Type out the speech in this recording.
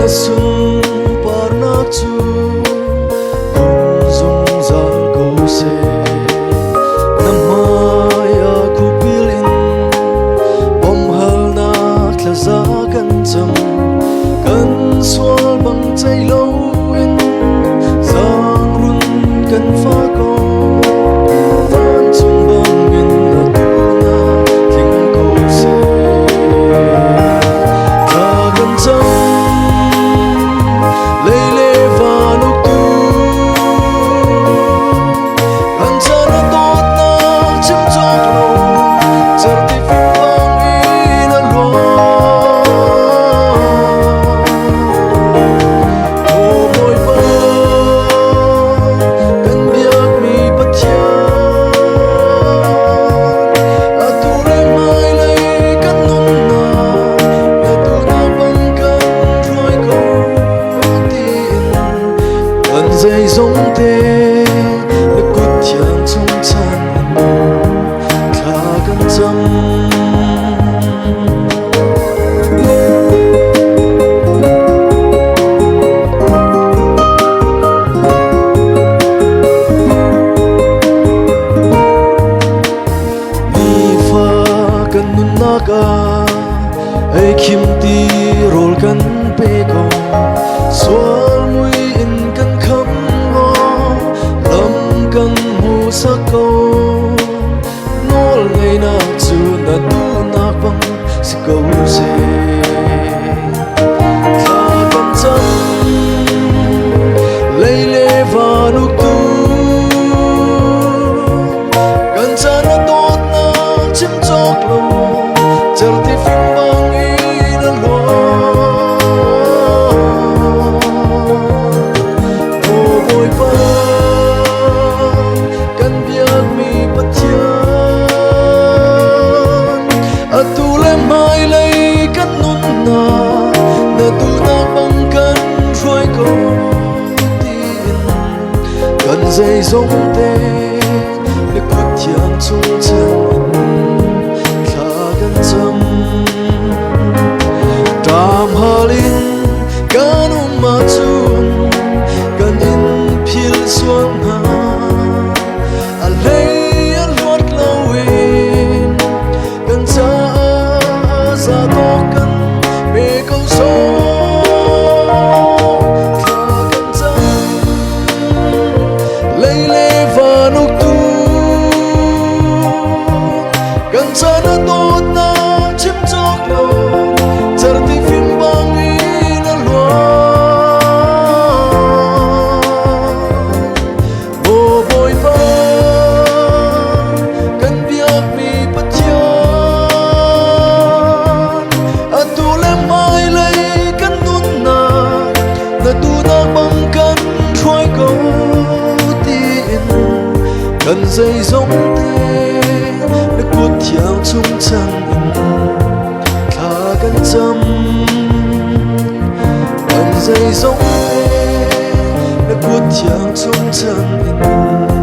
sung parna chu dung zal ko se namaya kupilin bom hal na tlaza kan cham kan swal bang chai lo in zang run kan fa ko van chung bang in na tu na thing ko se ta kan cham dây giống tê nước cốt chàng trong chăn khá cân châm mi pha cần nun naga ai kim ti rol kan pe ko swal mui in kan kham ngo lam kan mu sa ko nol ngai na chu na tu na pang si ko se tha kan cham leile va nu tu kan cha na tot na chim chok lo char ti phim bang in a lo mai lấy cắt nút na na tu na băng cân trôi câu tiền cần dây giống tê để cất chàng chung chân khá gần châm tam hà linh can ma chun can in phil xuân ha a lấy a luat lawin can cha sa to kan be câu số khá cần châm lấy lê và nụ tu cần cha na tốt na chim chok lo char ti phim bang in a loa bo boy pa kan biak mi patya cần dây giống thế nước cốt chàng chung chăn khá gần châm cần dây giống thế nước cốt chàng chung chăn